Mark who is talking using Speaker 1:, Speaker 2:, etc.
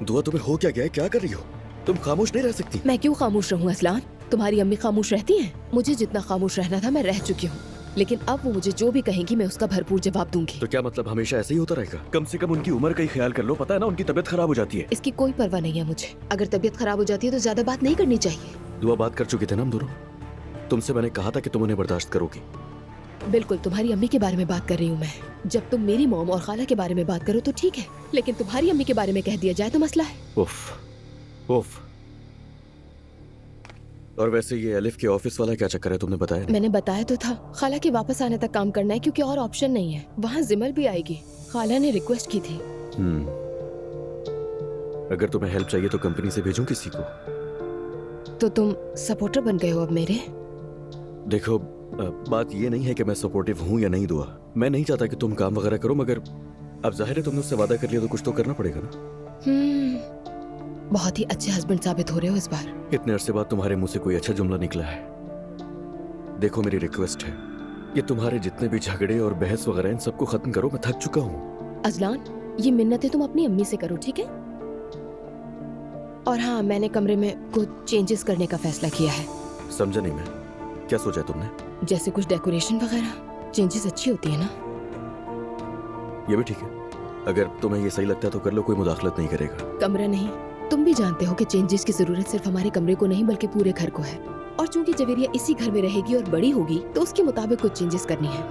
Speaker 1: दुआ तुम्हें हो क्या गया है? क्या कर रही हो? तुम खामोश नहीं रह सकती।
Speaker 2: मैं क्यों खामोश रहूं असलान? तुम्हारी अम्मी खामोश रहती हैं? मुझे जितना खामोश रहना था मैं रह चुकी हूँ, लेकिन अब वो मुझे जो भी कहेंगी मैं उसका भरपूर जवाब दूंगी।
Speaker 1: तो क्या मतलब हमेशा ऐसे ही होता रहेगा? कम से कम उनकी उम्र का ही ख्याल कर लो। पता है ना उनकी तबीयत खराब हो जाती है।
Speaker 2: इसकी कोई परवाह नहीं है मुझे। अगर तबीयत खराब हो जाती है तो ज्यादा बात नहीं करनी चाहिए।
Speaker 1: दुआ बात कर चुके थे ना हम दोनों। तुमसे मैंने कहा था कि तुम उन्हें बर्दाश्त करोगी।
Speaker 2: बिल्कुल तुम्हारी अम्मी के बारे में बात कर रही हूँ मैं। जब तुम मेरी मॉम और खाला के बारे में बात करो तो ठीक है, लेकिन तुम्हारी अम्मी के बारे में कह दिया जाए तो मसला है।
Speaker 1: उफ उफ। और वैसे ये अलिफ के ऑफिस वाला क्या चक्कर है, तुमने बताया नहीं?
Speaker 2: मैंने बताया तो था, खाला के वापस आने तक काम करना है क्योंकि और ऑप्शन नहीं है। वहाँ जिमल भी आएगी, खाला ने रिक्वेस्ट की थी।
Speaker 1: अगर तुम्हें हेल्प चाहिए तो कंपनी से भेजूं किसी को।
Speaker 2: तो तुम सपोर्टर बन गए हो अब मेरे?
Speaker 1: देखो बात ये नहीं है कि मैं सपोर्टिव हूँ या नहीं दुआ। मैं नहीं चाहता कि तुम काम वगैरह करो, मगर अब जाहिर है तुमने उससे वादा कर लिया तो कुछ तो करना पड़ेगा ना।
Speaker 2: बहुत ही अच्छे हस्बैंड साबित हो रहे हो इस बार।
Speaker 1: इतने अरसे बाद तुम्हारे मुंह से कोई अच्छा जुमला निकला है। देखो मेरी रिक्वेस्ट है, ये तुम्हारे जितने भी झगड़े और बहस वगैरह इन सबको खत्म करो। मैं थक चुका हूँ।
Speaker 2: अजलान, ये मिन्नतें तुम अपनी अम्मी से करो, ठीक है? और हाँ, मैंने कमरे में कुछ चेंजेस करने का फैसला किया है।
Speaker 1: समझा नहीं मैं, क्या सोचा तुमने?
Speaker 2: जैसे कुछ डेकोरेशन वगैरह। चेंजेस अच्छी होती है ना?
Speaker 1: ये भी ठीक है, अगर तुम्हें ये सही लगता है तो कर लो, कोई मुदाखलत नहीं करेगा।
Speaker 2: कमरा नहीं, तुम भी जानते हो कि चेंजेस की जरूरत सिर्फ हमारे कमरे को नहीं बल्कि पूरे घर को है। और चूंकि जवेरिया इसी घर में रहेगी और बड़ी होगी तो उसके मुताबिक कुछ चेंजेस करनी है।